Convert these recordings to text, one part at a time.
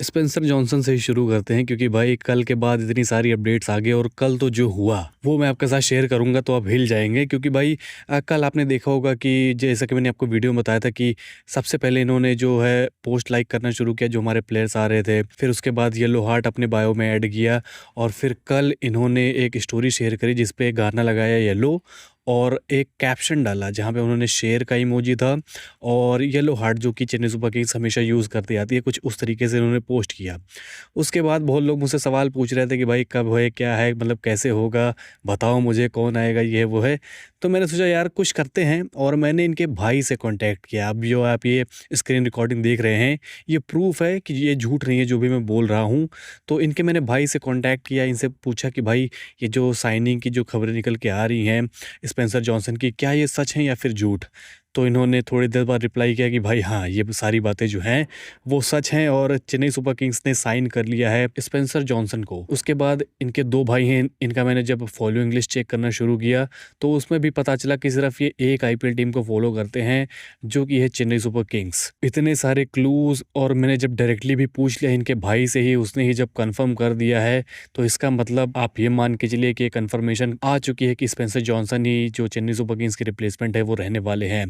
Spencer Johnson से ही शुरू करते हैं क्योंकि भाई कल के बाद इतनी सारी अपडेट्स आ गई और कल तो जो हुआ वो मैं आपके साथ शेयर करूंगा तो आप हिल जाएंगे क्योंकि भाई कल आपने देखा होगा कि जैसा कि मैंने आपको वीडियो में बताया था कि सबसे पहले इन्होंने जो है पोस्ट लाइक करना शुरू किया जो हमारे प्लेयर्स आ रहे थे, फिर उसके बाद येलो हार्ट अपने बायो में ऐड किया और फिर कल इन्होंने एक स्टोरी शेयर करी जिसपे एक गाना लगाया येलो और एक कैप्शन डाला जहाँ पे उन्होंने शेर का इमोजी था और येलो हार्ट जो कि चेन्नई सुपर किंग्स हमेशा यूज़ करती आती है, कुछ उस तरीके से इन्होंने पोस्ट किया। उसके बाद बहुत लोग मुझसे सवाल पूछ रहे थे कि भाई कब है, क्या है, मतलब कैसे होगा, बताओ मुझे कौन आएगा, ये वो है। तो मैंने सोचा यार कुछ करते हैं और मैंने इनके भाई से कॉन्टैक्ट किया। अब जो आप ये स्क्रीन रिकॉर्डिंग देख रहे हैं ये प्रूफ है कि ये झूठ नहीं है जो भी मैं बोल रहा हूँ। तो इनके मैंने भाई से कॉन्टैक्ट किया, इनसे पूछा कि भाई ये जो साइनिंग की जो खबरें निकल के आ रही हैं स्पेंसर जॉनसन की, क्या ये सच है या फिर झूठ? तो इन्होंने थोड़ी देर बाद रिप्लाई किया कि भाई हाँ, ये सारी बातें जो हैं वो सच हैं और चेन्नई सुपर किंग्स ने साइन कर लिया है स्पेंसर जॉनसन को। उसके बाद इनके 2 भाई हैं, इनका मैंने जब फॉलोइंग लिस्ट चेक करना शुरू किया तो उसमें भी पता चला कि सिर्फ ये एक आईपीएल टीम को फॉलो करते हैं जो कि है चेन्नई सुपर किंग्स। इतने सारे क्लूज़ और मैंने जब डायरेक्टली भी पूछ लिया इनके भाई से ही, उसने ही जब कन्फर्म कर दिया है तो इसका मतलब आप ये मान के चलिए कि कन्फर्मेशन आ चुकी है कि स्पेंसर जॉनसन ही जो चेन्नई सुपर किंग्स के रिप्लेसमेंट है वो रहने वाले हैं।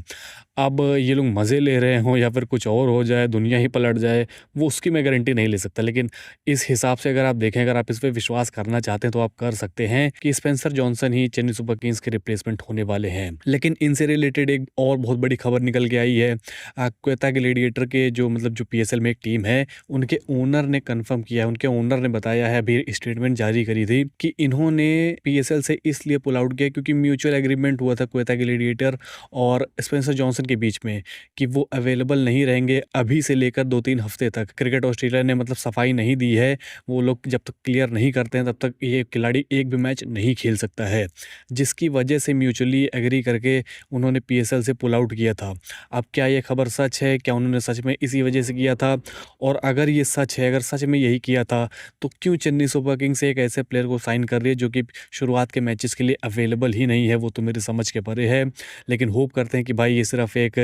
अब ये लोग मज़े ले रहे हों या फिर कुछ और हो जाए, दुनिया ही पलट जाए, वो उसकी मैं गारंटी नहीं ले सकता। लेकिन इस हिसाब से अगर आप देखें, अगर आप इस पे विश्वास करना चाहते हैं तो आप कर सकते हैं कि स्पेंसर जॉनसन ही चेन्नई सुपर किंग्स के रिप्लेसमेंट होने वाले हैं। लेकिन इनसे रिलेटेड एक और बहुत बड़ी खबर निकल के आई है। क्वेटा ग्लैडिएटर के जो मतलब जो पीएसएल में एक टीम है, उनके ओनर ने कन्फर्म किया है, उनके ओनर ने बताया है, अभी स्टेटमेंट जारी करी थी कि इन्होंने पीएसएल से इसलिए पुल आउट किया क्योंकि म्यूचुअल एग्रीमेंट हुआ था क्वेटा ग्लैडिएटर और स्पेंसर जॉनसन के बीच में कि वो अवेलेबल नहीं रहेंगे अभी से लेकर 2-3 हफ्ते तक। क्रिकेट ऑस्ट्रेलिया ने मतलब सफाई नहीं दी है, वो लोग जब तक क्लियर नहीं करते हैं तब तक ये खिलाड़ी एक भी मैच नहीं खेल सकता है, जिसकी वजह से म्यूचुअली एग्री करके उन्होंने पीएसएल से पुल आउट किया था। अब क्या ये खबर सच है? क्या उन्होंने सच में इसी वजह से किया था? और अगर ये सच है, अगर सच में यही किया था तो क्यों चेन्नई सुपर किंग्स एक ऐसे प्लेयर को साइन कर रही है जो कि शुरुआत के मैचेस के लिए अवेलेबल ही नहीं है? वो तो मेरी समझ के परे है। लेकिन होप करते हैं कि भाई ये सिर्फ एक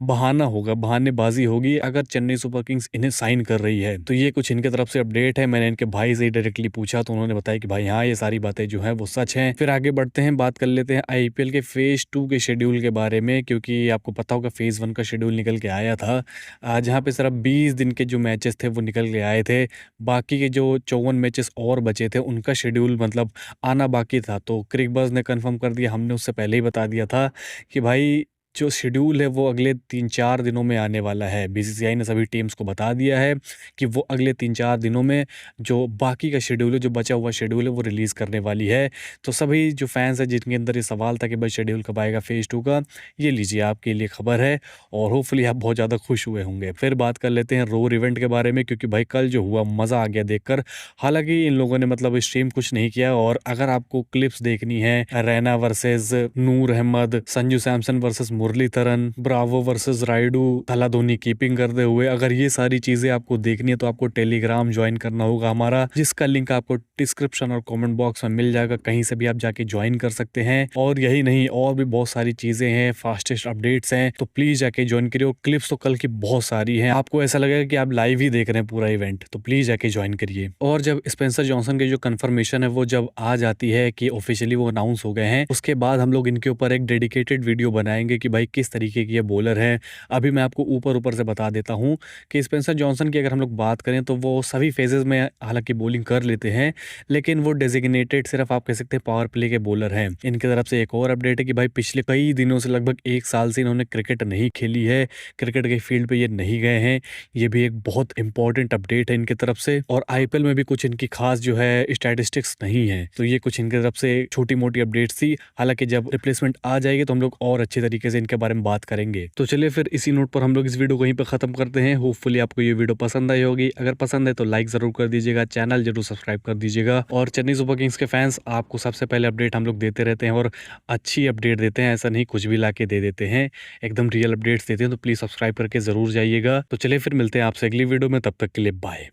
बहाना होगा, बहानेबाजी होगी अगर चेन्नई सुपर किंग्स इन्हें साइन कर रही है। तो ये कुछ इनके तरफ से अपडेट है। मैंने इनके भाई से डायरेक्टली पूछा तो उन्होंने बताया कि भाई हाँ, ये सारी बातें जो हैं वो सच हैं। फिर आगे बढ़ते हैं, बात कर लेते हैं आईपीएल के फेज़ 2 के शेड्यूल के बारे में, क्योंकि आपको पता होगा फेज़ 1 का शेड्यूल निकल के आया था जहाँ पे सिर्फ 20 दिन के जो मैचेस थे वो निकल के आए थे। बाकी के जो 54 मैचेस और बचे थे उनका शेड्यूल मतलब आना बाकी था। तो क्रिकबज़ ने कन्फर्म कर दिया, हमने उससे पहले ही बता दिया था कि भाई जो शेड्यूल है वो अगले 3-4 दिनों में आने वाला है। बीसीसीआई ने सभी टीम्स को बता दिया है कि वो अगले 3-4 दिनों में जो बाकी का शेड्यूल है, जो बचा हुआ शेड्यूल है वो रिलीज़ करने वाली है। तो सभी जो फैंस हैं जिनके अंदर ये सवाल था कि भाई शेड्यूल कब आएगा फेज़ 2 का, ये लीजिए आपके लिए खबर है और होपफुली आप बहुत ज़्यादा खुश हुए होंगे। फिर बात कर लेते हैं रोर इवेंट के बारे में, क्योंकि भाई कल जो हुआ मज़ा आ गया देखकर। हालाँकि इन लोगों ने मतलब स्ट्रीम कुछ नहीं किया और अगर आपको क्लिप्स देखनी है, Raina versus Noor Ahmad, Sanju Samson versus Muralidharan, Bravo versus Rayudu, Thala Dhoni keeping करते हुए, अगर ये सारी चीज़ें आपको देखनी है तो आपको टेलीग्राम ज्वाइन करना होगा हमारा, जिसका लिंक आपको डिस्क्रिप्शन और कमेंट बॉक्स में मिल जाएगा। कहीं से भी आप जाके ज्वाइन कर सकते हैं। और यही नहीं, और भी बहुत सारी चीज़ें हैं, फास्टेस्ट अपडेट्स हैं, तो प्लीज़ जाके ज्वाइन करिए। और क्लिप्स तो कल की बहुत सारी हैं, आपको ऐसा लगेगा कि आप लाइव ही देख रहे हैं पूरा इवेंट, तो प्लीज़ जाके ज्वाइन करिए। और जब स्पेंसर जॉनसन की जो कन्फर्मेशन है वो जब आ जाती है कि ऑफिशियली वो अनाउंस हो गए हैं, उसके बाद हम लोग इनके ऊपर एक डेडिकेटेड वीडियो बनाएंगे कि भाई किस तरीके की ये बॉलर हैं। अभी मैं आपको ऊपर से बता देता हूँ कि स्पेंसर जॉनसन की अगर हम लोग बात करें तो वो सभी फेजेस में हालांकि बॉलिंग कर लेते हैं, लेकिन वो डेजिग्नेटेड सिर्फ आप कह सकते हैं पावर प्ले के बॉलर हैं। इनकी तरफ से एक और अपडेट है कि भाई पिछले कई दिनों से, लगभग 1 साल से इन्होंने क्रिकेट नहीं खेली है, क्रिकेट के फील्ड पे ये नहीं गए हैं। ये भी एक बहुत इंपॉर्टेंट अपडेट है इनकी तरफ से। और आईपीएल में भी कुछ इनकी खास जो है स्टैटिस्टिक्स नहीं है। तो ये कुछ इनकी तरफ से छोटी मोटी अपडेट्स थी। हालांकि जब रिप्लेसमेंट आ जाएगी तो हम लोग और अच्छे तरीके से इनके बारे में बात करेंगे। तो चलिए फिर इसी नोट पर हम लोग इस वीडियो को यहीं पर खत्म करते हैं। होपफुली आपको ये वीडियो पसंद आई होगी। अगर पसंद है तो लाइक जरूर कर दीजिएगा, चैनल जरूर सब्सक्राइब कर दीजिएगा। और चेन्नई सुपर किंग्स के फैंस, आपको सबसे पहले अपडेट हम लोग देते रहते हैं और अच्छी अपडेट देते हैं, ऐसा नहीं कुछ भी ला के दे देते हैं, एकदम रियल अपडेट्स देते हैं। तो प्लीज सब्सक्राइब करके जरूर जाइएगा। तो चलिए फिर मिलते हैं आपसे अगली वीडियो में, तब तक के लिए बाय।